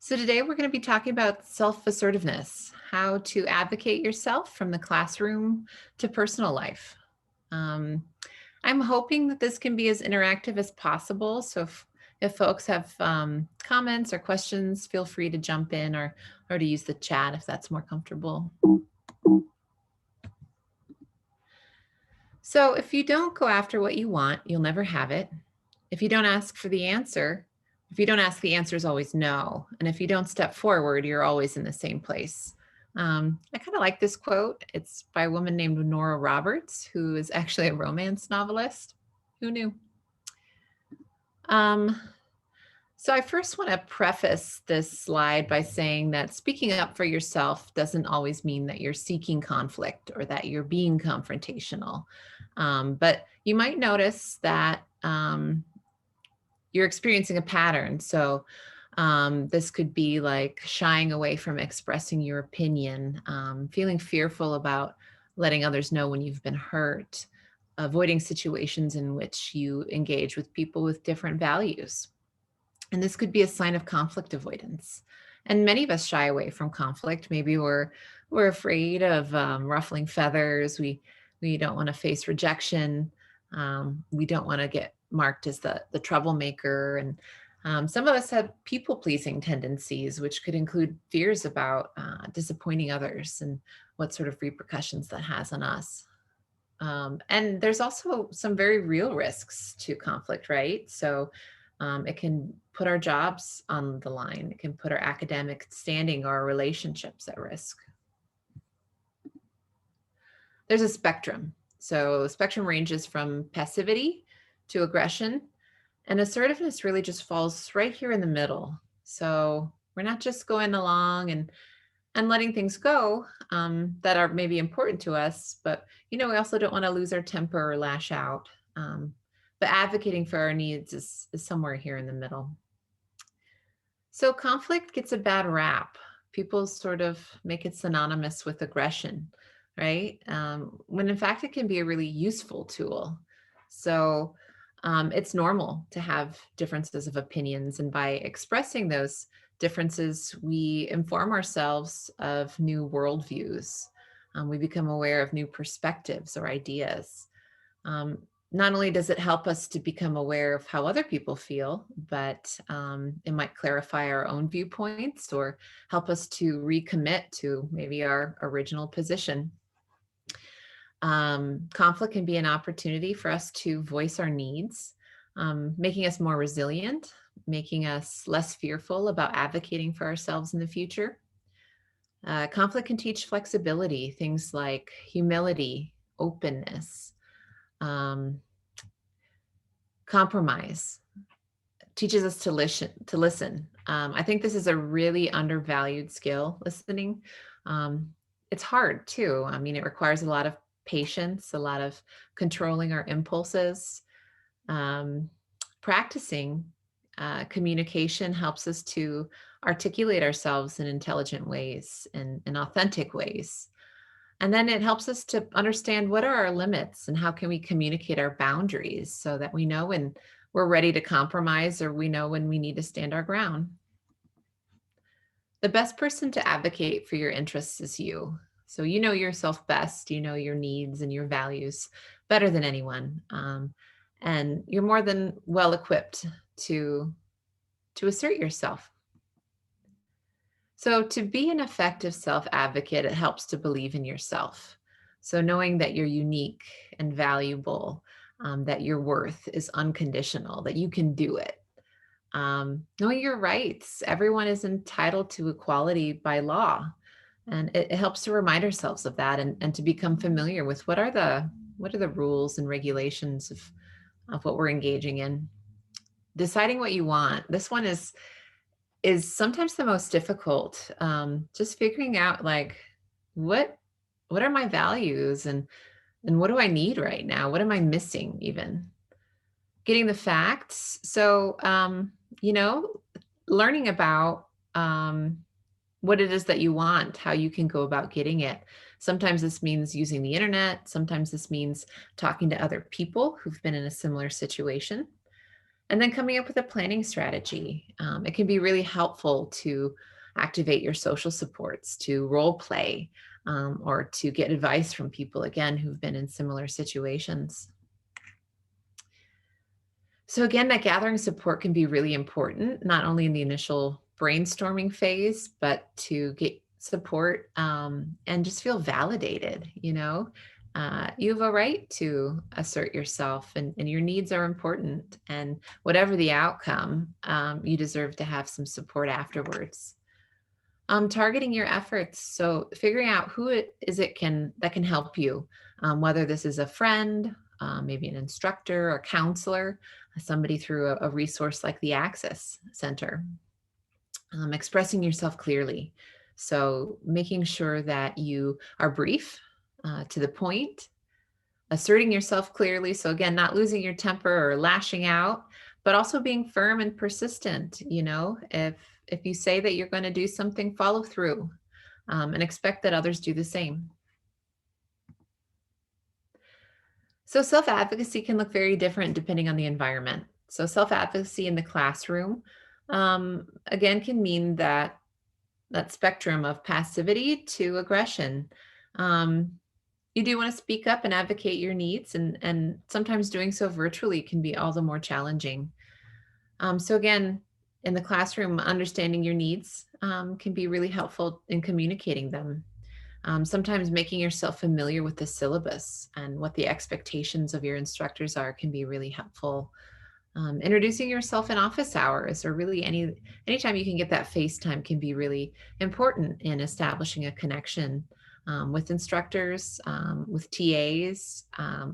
So today we're going to be talking about self-assertiveness, how to advocate yourself from the classroom to personal life. Um, I'm hoping that this can be as interactive as possible. So if folks have comments or questions, feel free to jump in or to use the chat if that's more comfortable. So if you don't go after what you want, you'll never have it. If you don't ask for the answer, if you don't ask, the answer is always no. And if you don't step forward, you're always in the same place. I kind of like this quote. It's by a woman named Nora Roberts, who is actually a romance novelist. Who knew? So I first want to preface this slide by saying that speaking up for yourself doesn't always mean that you're seeking conflict or that you're being confrontational. But you might notice that you're experiencing a pattern. So this could be like shying away from expressing your opinion, feeling fearful about letting others know when you've been hurt, avoiding situations in which you engage with people with different values. And this could be a sign of conflict avoidance. And many of us shy away from conflict. Maybe we're afraid of ruffling feathers. We don't want to face rejection. We don't want to get marked as the troublemaker. And some of us have people pleasing tendencies, which could include fears about disappointing others and what sort of repercussions that has on us. And there's also some very real risks to conflict, right? So it can put our jobs on the line. It can put our academic standing or our relationships at risk. There's a spectrum. So the spectrum ranges from passivity to aggression, and assertiveness really just falls right here in the middle. So we're not just going along and letting things go that are maybe important to us, but we also don't want to lose our temper or lash out. But advocating for our needs is somewhere here in the middle. So conflict gets a bad rap. People sort of make it synonymous with aggression, right? When in fact it can be a really useful tool. So it's normal to have differences of opinions, and by expressing those differences, we inform ourselves of new worldviews. We become aware of new perspectives or ideas. Not only does it help us to become aware of how other people feel, but it might clarify our own viewpoints or help us to recommit to maybe our original position. Conflict can be an opportunity for us to voice our needs, making us more resilient, making us less fearful about advocating for ourselves in the future. Conflict can teach flexibility, things like humility, openness, compromise, teaches us to listen. I think this is a really undervalued skill, listening. It's hard too. I mean, it requires a lot of patience, a lot of controlling our impulses. Practicing communication helps us to articulate ourselves in intelligent ways and in authentic ways. And then it helps us to understand what are our limits and how can we communicate our boundaries so that we know when we're ready to compromise or we know when we need to stand our ground. The best person to advocate for your interests is you. So you know yourself best, you know your needs and your values better than anyone. And you're more than well equipped to assert yourself. So to be an effective self-advocate, it helps to believe in yourself. So knowing that you're unique and valuable, that your worth is unconditional, that you can do it. Knowing your rights, everyone is entitled to equality by law. And it helps to remind ourselves of that and to become familiar with what are the rules and regulations of what we're engaging in. Deciding what you want. This one is sometimes the most difficult. Just figuring out like what are my values and what do I need right now? What am I missing even? Getting the facts. So learning about what it is that you want, how you can go about getting it. Sometimes this means using the internet. Sometimes this means talking to other people who've been in a similar situation. And then coming up with a planning strategy. It can be really helpful to activate your social supports, to role play, or to get advice from people, again, who've been in similar situations. So again, that gathering support can be really important, not only in the initial brainstorming phase, but to get support and just feel validated, you know. You have a right to assert yourself, and your needs are important. And whatever the outcome, you deserve to have some support afterwards. Targeting your efforts, so figuring out who it is that can help you, whether this is a friend, maybe an instructor or counselor, somebody through a resource like the Access Center. Expressing yourself clearly, so making sure that you are brief, to the point, asserting yourself clearly. So again, not losing your temper or lashing out, but also being firm and persistent. You know, if you say that you're going to do something, follow through, and expect that others do the same. So self-advocacy can look very different depending on the environment. So self-advocacy in the classroom, again, can mean that spectrum of passivity to aggression. Um, you do want to speak up and advocate your needs, and sometimes doing so virtually can be all the more challenging. So again, in the classroom, understanding your needs can be really helpful in communicating them. Sometimes making yourself familiar with the syllabus and what the expectations of your instructors are can be really helpful. Introducing yourself in office hours, or really anytime you can get that face time, can be really important in establishing a connection with instructors, with TAs,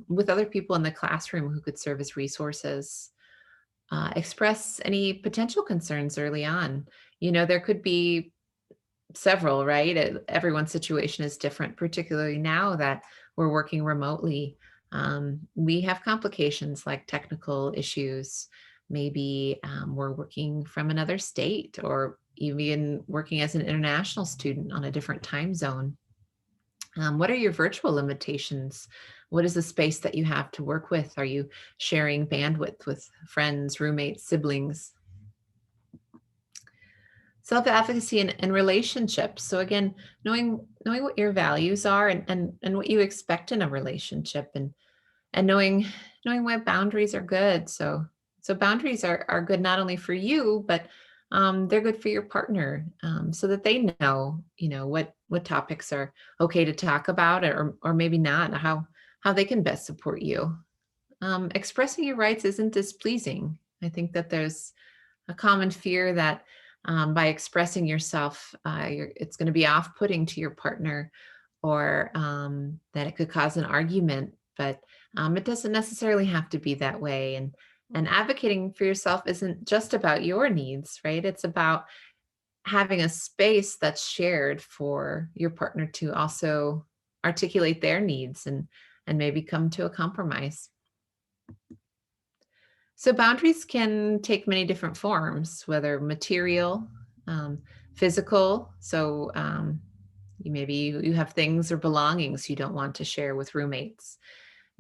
with other people in the classroom who could serve as resources. Express any potential concerns early on. You know, there could be several, right? Everyone's situation is different, particularly now that we're working remotely. We have complications like technical issues. Maybe we're working from another state, or even working as an international student on a different time zone. What are your virtual limitations? What is the space that you have to work with? Are you sharing bandwidth with friends, roommates, siblings? Self-advocacy and relationships. So again, knowing what your values are, and what you expect in a relationship, and knowing why boundaries are good. So boundaries are good not only for you, but they're good for your partner, so that they know, you know, what topics are okay to talk about, or maybe not, how they can best support you. Expressing your rights isn't displeasing. I think that there's a common fear that by expressing yourself, it's going to be off-putting to your partner, or that it could cause an argument. But it doesn't necessarily have to be that way. And advocating for yourself isn't just about your needs, right? It's about having a space that's shared for your partner to also articulate their needs, and maybe come to a compromise. So boundaries can take many different forms, whether material, um, physical. So you have things or belongings you don't want to share with roommates.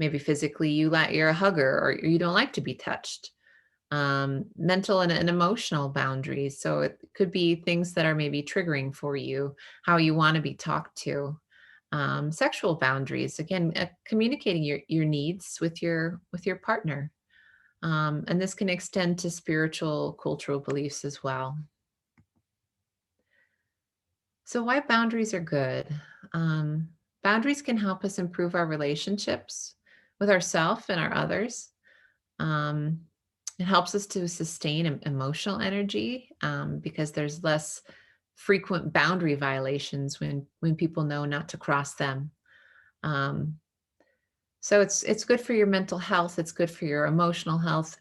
Maybe physically, you're a hugger, or you don't like to be touched. Mental and emotional boundaries. So it could be things that are maybe triggering for you, how you want to be talked to. Sexual boundaries, again, communicating your needs with your partner. And this can extend to spiritual, cultural beliefs as well. So, why boundaries are good? Boundaries can help us improve our relationships with ourselves and our others. Um, it helps us to sustain emotional energy, because there's less frequent boundary violations when people know not to cross them. Um, so it's good for your mental health. It's good for your emotional health.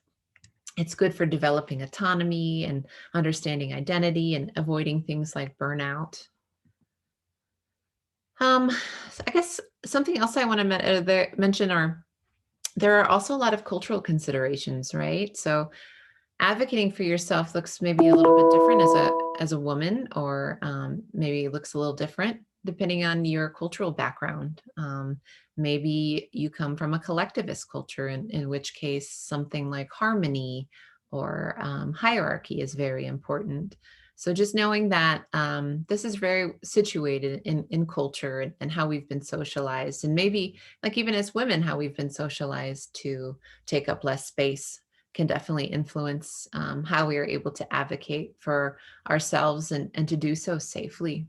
It's good for developing autonomy and understanding identity, and avoiding things like burnout. So I guess something else I want to mention are, there are also a lot of cultural considerations, right? So advocating for yourself looks maybe a little bit different as a woman, or maybe looks a little different depending on your cultural background. Maybe you come from a collectivist culture, in which case something like harmony or hierarchy is very important. So just knowing that this is very situated in culture and how we've been socialized, and maybe like even as women, how we've been socialized to take up less space can definitely influence how we are able to advocate for ourselves and to do so safely.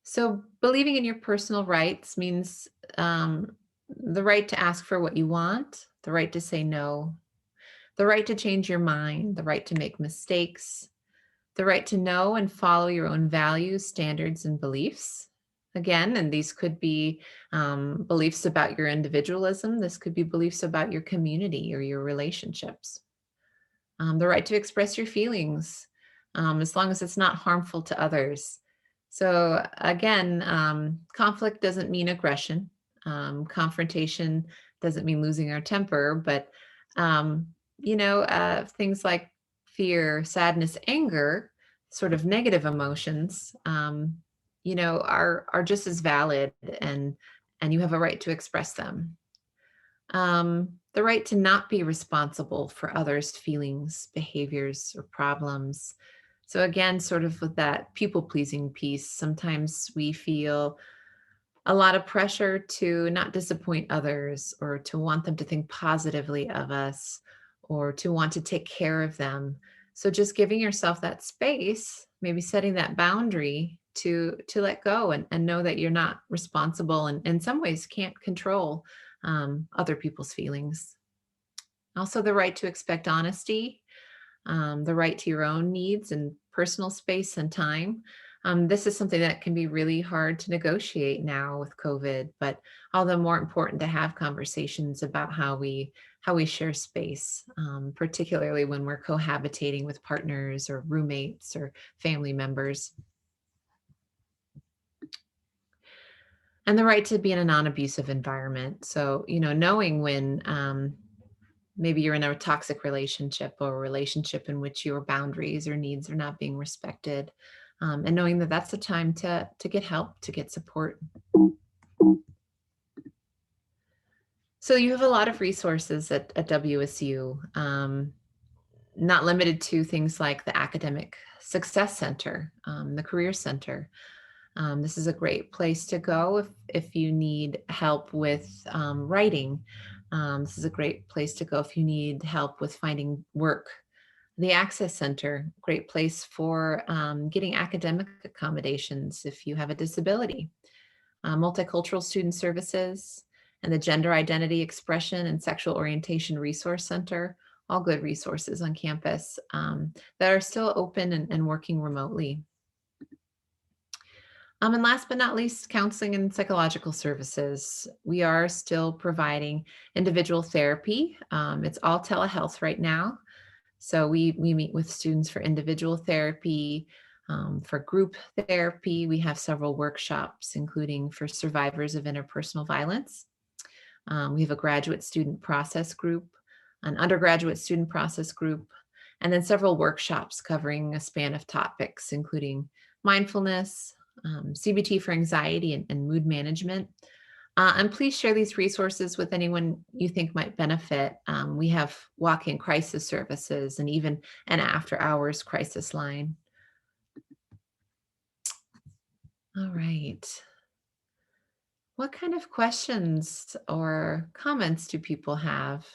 So believing in your personal rights means the right to ask for what you want, the right to say no, the right to change your mind, the right to make mistakes, the right to know and follow your own values, standards, and beliefs. Again, and these could be beliefs about your individualism. This could be beliefs about your community or your relationships. The right to express your feelings, as long as it's not harmful to others. So, again, conflict doesn't mean aggression. Confrontation doesn't mean losing our temper, but um, things like fear, sadness, anger, sort of negative emotions, are just as valid, and you have a right to express them. The right to not be responsible for others' feelings, behaviors, or problems. So, again, sort of with that people pleasing piece, sometimes we feel a lot of pressure to not disappoint others or to want them to think positively of us or to want to take care of them. So, just giving yourself that space, maybe setting that boundary to let go and know that you're not responsible and in some ways can't control other people's feelings. Also, the right to expect honesty, the right to your own needs and personal space and time. This is something that can be really hard to negotiate now with COVID, but all the more important to have conversations about how we share space, particularly when we're cohabitating with partners or roommates or family members. And the right to be in a non-abusive environment. So, knowing when maybe you're in a toxic relationship or a relationship in which your boundaries or needs are not being respected, and knowing that that's the time to get help, to get support. So you have a lot of resources at WSU, not limited to things like the Academic Success Center, the Career Center. This is a great place to go if you need help with writing. This is a great place to go if you need help with finding work. The Access Center, great place for getting academic accommodations if you have a disability. Multicultural Student Services and the Gender Identity Expression and Sexual Orientation Resource Center, all good resources on campus that are still open and working remotely. And last but not least, counseling and psychological services. We are still providing individual therapy. It's all telehealth right now. So we meet with students for individual therapy, for group therapy. We have several workshops, including for survivors of interpersonal violence. We have a graduate student process group, an undergraduate student process group, and then several workshops covering a span of topics, including mindfulness, CBT for anxiety and mood management. And please share these resources with anyone you think might benefit. We have walk-in crisis services and even an after-hours crisis line. All right. What kind of questions or comments do people have?